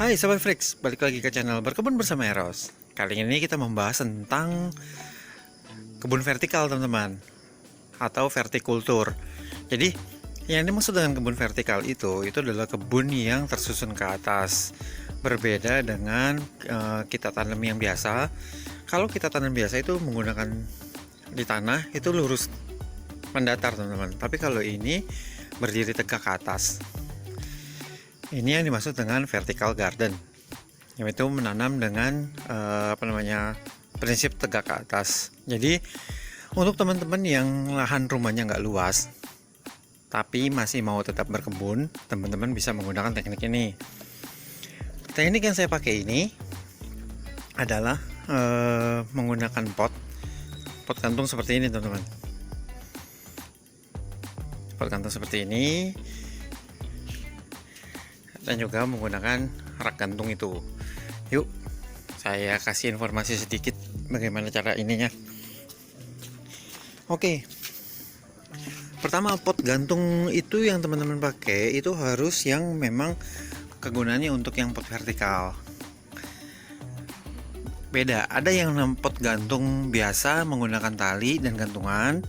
Hai Sobat Freaks, balik lagi ke channel Berkebun Bersama Eros. Kali ini kita membahas tentang kebun vertikal teman-teman, atau vertikultur. Jadi yang dimaksud dengan kebun vertikal itu adalah kebun yang tersusun ke atas. Berbeda dengan kita tanam yang biasa. Kalau kita tanam biasa itu menggunakan di tanah itu lurus mendatar teman-teman. Tapi kalau ini berdiri tegak ke atas. Ini yang dimaksud dengan vertical garden, yaitu menanam dengan prinsip tegak ke atas. Jadi untuk teman-teman yang lahan rumahnya nggak luas tapi masih mau tetap berkebun, teman-teman bisa menggunakan teknik ini. Teknik yang saya pakai ini adalah menggunakan pot gantung seperti ini teman-teman. Pot gantung seperti ini, dan juga menggunakan rak gantung itu. Yuk, saya kasih informasi sedikit bagaimana cara ininya. Oke, pertama, pot gantung itu yang teman-teman pakai itu harus yang memang kegunaannya untuk yang pot vertikal. Beda, ada yang pot gantung biasa menggunakan tali dan gantungan,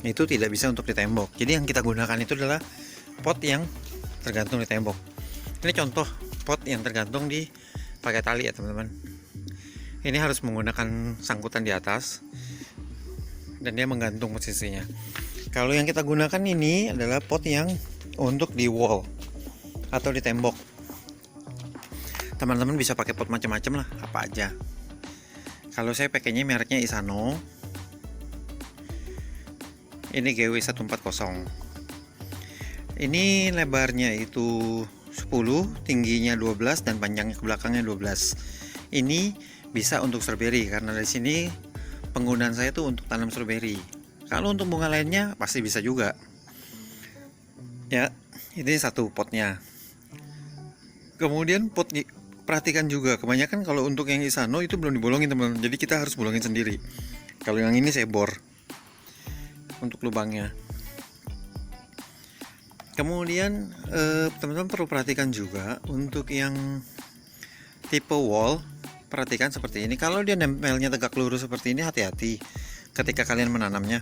itu tidak bisa untuk di tembok. Jadi yang kita gunakan itu adalah pot yang tergantung di tembok. Ini contoh pot yang tergantung di pakai tali ya teman-teman. Ini harus menggunakan sangkutan di atas dan dia menggantung posisinya. Kalau yang kita gunakan ini adalah pot yang untuk di wall atau di tembok. Teman-teman bisa pakai pot macam-macam lah, apa aja. Kalau saya pakainya mereknya Isano. Ini GW140. Ini lebarnya itu 10, tingginya 12, dan panjangnya ke belakangnya 12. Ini bisa untuk strawberry karena di sini penggunaan saya tuh untuk tanam strawberry. Kalau untuk bunga lainnya pasti bisa juga. Ya, ini satu potnya. Kemudian pot perhatikan juga, kebanyakan kalau untuk yang Isano itu belum dibolongin teman-teman. Jadi kita harus bolongin sendiri. Kalau yang ini saya bor untuk lubangnya. Kemudian teman-teman perlu perhatikan juga untuk yang tipe wall, perhatikan seperti ini. Kalau dia nempelnya tegak lurus seperti ini, hati-hati ketika kalian menanamnya.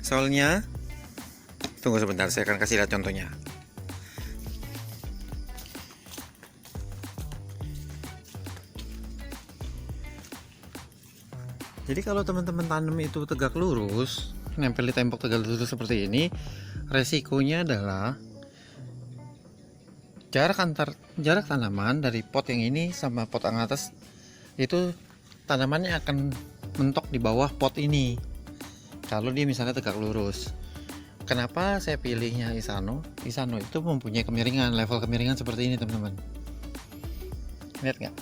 Soalnya, tunggu sebentar, saya akan kasih lihat contohnya. Jadi kalau teman-teman tanam itu tegak lurus, nempel di tembok tegak lurus seperti ini, resikonya adalah jarak tanaman dari pot yang ini sama pot yang atas itu tanamannya akan mentok di bawah pot ini kalau dia misalnya tegak lurus. Kenapa saya pilihnya Isano? Isano itu mempunyai kemiringan, level kemiringan seperti ini teman-teman. Lihat nggak?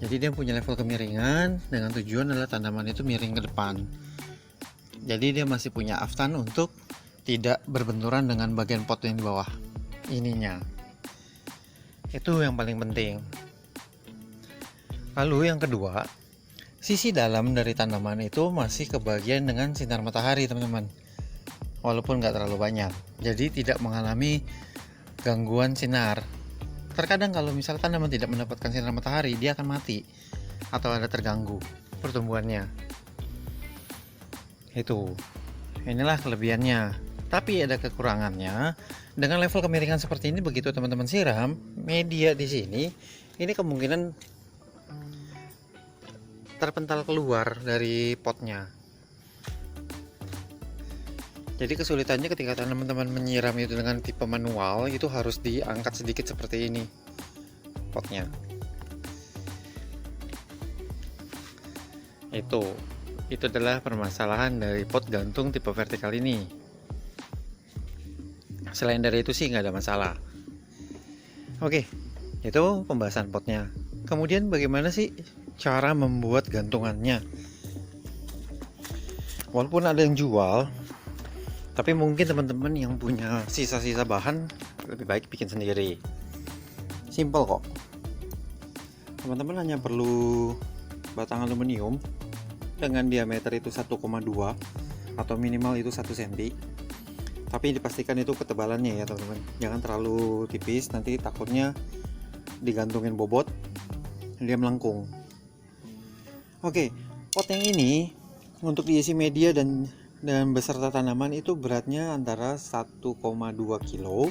Jadi dia punya level kemiringan dengan tujuan adalah tanaman itu miring ke depan. Jadi dia masih punya aftan untuk tidak berbenturan dengan bagian pot yang di bawah ininya. Itu yang paling penting. Lalu yang kedua, sisi dalam dari tanaman itu masih kebagian dengan sinar matahari teman-teman, walaupun nggak terlalu banyak, jadi tidak mengalami gangguan sinar. Terkadang kalau misal tanaman tidak mendapatkan sinar matahari, dia akan mati atau ada terganggu pertumbuhannya. Itu, inilah kelebihannya. Tapi ada kekurangannya. Dengan level kemiringan seperti ini, begitu teman-teman siram media di sini, ini kemungkinan terpental keluar dari potnya. Jadi kesulitannya ketika teman-teman menyiram itu dengan tipe manual, itu harus diangkat sedikit seperti ini potnya. Itu adalah permasalahan dari pot gantung tipe vertikal ini. Selain dari itu sih nggak ada masalah. Oke, itu pembahasan potnya. Kemudian bagaimana sih cara membuat gantungannya? Walaupun ada yang jual, tapi mungkin teman-teman yang punya sisa-sisa bahan lebih baik bikin sendiri. Simple kok. Teman-teman hanya perlu batang aluminium dengan diameter itu 1,2 atau minimal itu 1 cm. Tapi dipastikan itu ketebalannya ya teman-teman, jangan terlalu tipis, nanti takutnya digantungin bobot, dia melengkung. Oke, pot yang ini untuk diisi media dan beserta tanaman itu beratnya antara 1,2 kilo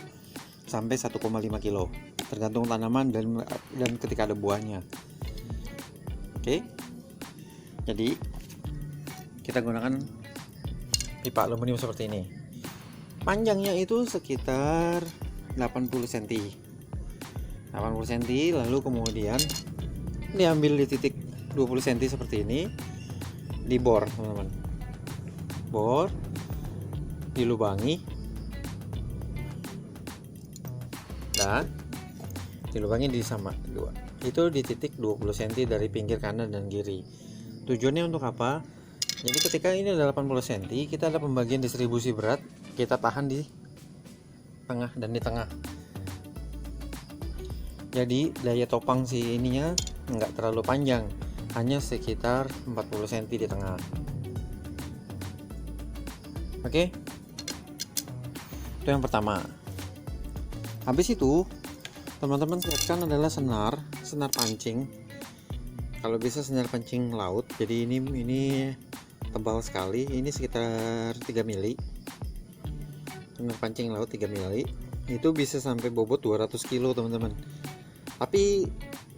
sampai 1,5 kilo, tergantung tanaman dan ketika ada buahnya. Oke, jadi kita gunakan pipa aluminium seperti ini. Panjangnya itu sekitar 80 cm. 80 cm, lalu kemudian diambil di titik 20 cm seperti ini, dibor teman-teman, bor, dilubangi, dan dilubangi di sama dua, itu di titik 20 cm dari pinggir kanan dan kiri. Tujuannya untuk apa? Jadi ketika ini ada 80 cm, kita ada pembagian distribusi berat, kita tahan di tengah dan di tengah. Jadi daya topang si ininya nggak terlalu panjang, hanya sekitar 40 cm di tengah. Oke, itu yang pertama. Habis itu teman-teman siapkan adalah senar pancing. Kalau bisa senar pancing laut. Jadi ini tebal sekali, ini sekitar 3 mili. Senar pancing laut 3 mili itu bisa sampai bobot 200 kilo teman-teman. Tapi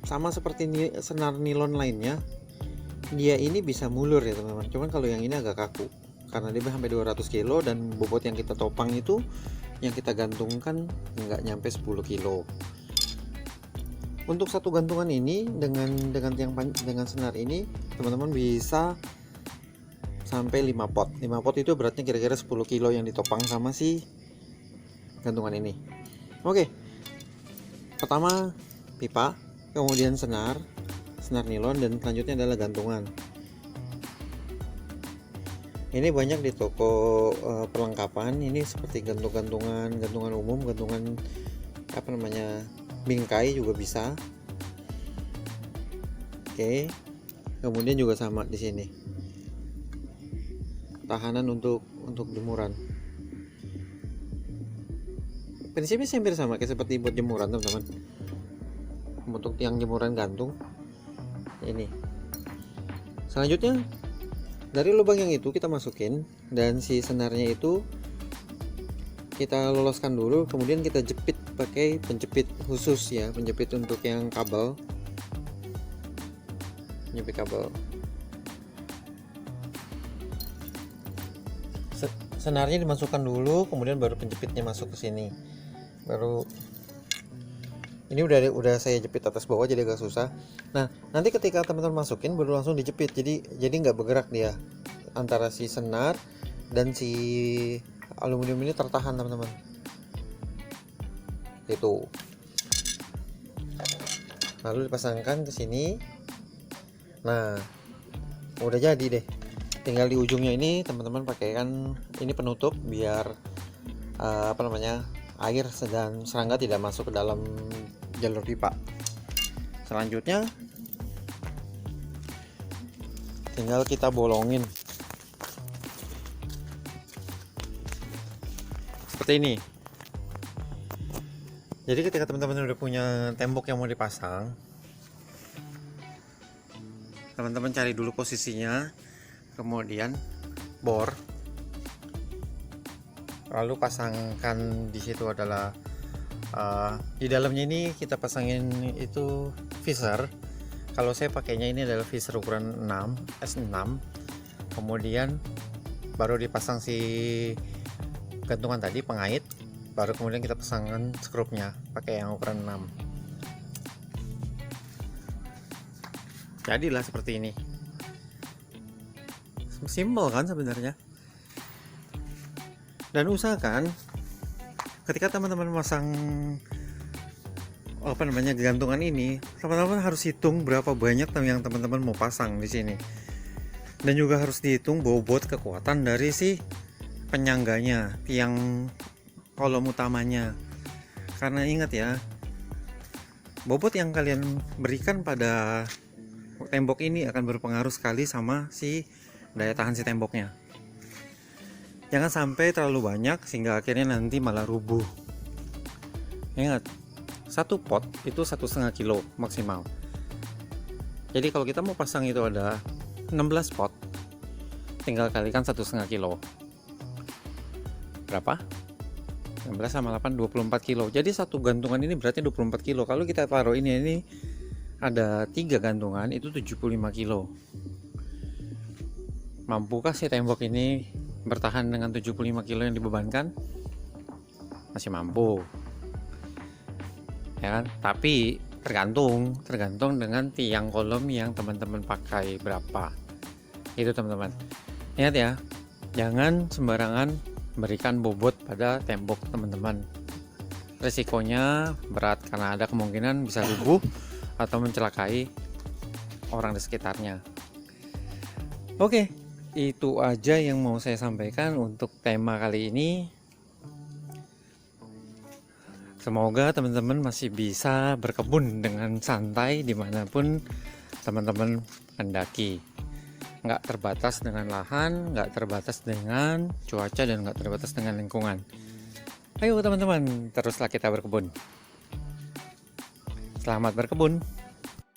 sama seperti senar nilon lainnya, dia ini bisa mulur ya teman-teman. Cuman kalau yang ini agak kaku karena dia sampai 200 kilo dan bobot yang kita topang itu, yang kita gantungkan nggak nyampe 10 kilo. Untuk satu gantungan ini dengan senar ini teman-teman bisa sampai 5 pot. 5 pot itu beratnya kira-kira 10 kilo yang ditopang sama si gantungan ini. Oke, pertama pipa, kemudian senar nilon, dan selanjutnya adalah gantungan. Ini banyak di toko perlengkapan. Ini seperti gantungan umum, gantungan apa namanya, bingkai juga bisa. Oke, kemudian juga sama di sini, tahanan untuk jemuran. Prinsipnya hampir sama kayak seperti buat jemuran teman-teman. Untuk yang jemuran gantung ini. Selanjutnya dari lubang yang itu kita masukin, dan si senarnya itu kita loloskan dulu, kemudian kita jepit pakai penjepit khusus ya, penjepit untuk yang kabel, penjepit kabel. Senarnya dimasukkan dulu, kemudian baru penjepitnya masuk ke sini. Baru ini udah saya jepit atas bawah jadi agak susah. Nah, nanti ketika teman-teman masukin baru langsung dijepit. Jadi nggak bergerak dia. Antara si senar dan si aluminium ini tertahan teman-teman. Itu. Lalu dipasangkan ke sini. Nah, udah jadi deh. Tinggal di ujungnya ini teman-teman pakaikan ini penutup biar air dan serangga tidak masuk ke dalam jalur pipa. Selanjutnya tinggal kita bolongin seperti ini. Jadi ketika teman-teman udah punya tembok yang mau dipasang, teman-teman cari dulu posisinya, kemudian bor, lalu pasangkan. Di situ adalah di dalamnya ini kita pasangin itu visor. Kalau saya pakainya ini adalah visor ukuran 6 S6. Kemudian baru dipasang si gantungan tadi, pengait, baru kemudian kita pasangkan skrupnya pakai yang ukuran 6. Jadilah seperti ini. Simple kan sebenarnya. Dan usahakan ketika teman-teman masang gantungan ini, teman-teman harus hitung berapa banyak yang teman-teman mau pasang di sini. Dan juga harus dihitung bobot kekuatan dari si penyangganya, tiang kolom utamanya. Karena ingat ya, bobot yang kalian berikan pada tembok ini akan berpengaruh sekali sama si daya tahan si temboknya. Jangan sampai terlalu banyak sehingga akhirnya nanti malah rubuh. Ingat, satu pot itu 1,5 kilo maksimal. Jadi kalau kita mau pasang itu ada 16 pot, tinggal kalikan 1,5 kilo. Berapa? 16 sama 8, 24 kilo. Jadi satu gantungan ini berarti 24 kilo. Kalau kita taruh ini ada 3 gantungan, itu 75 kilo. Mampukah si tembok ini bertahan dengan 75 kilo yang dibebankan? Masih mampu, ya kan? Tapi tergantung dengan tiang kolom yang teman-teman pakai berapa. Itu teman-teman. Ingat ya, jangan sembarangan berikan bobot pada tembok teman-teman. Resikonya berat karena ada kemungkinan bisa rubuh atau mencelakai orang di sekitarnya. Oke, itu aja yang mau saya sampaikan untuk tema kali ini. Semoga teman-teman masih bisa berkebun dengan santai dimanapun teman-teman mendaki. Nggak terbatas dengan lahan, nggak terbatas dengan cuaca, dan nggak terbatas dengan lingkungan. Ayo teman-teman, teruslah kita berkebun. Selamat berkebun.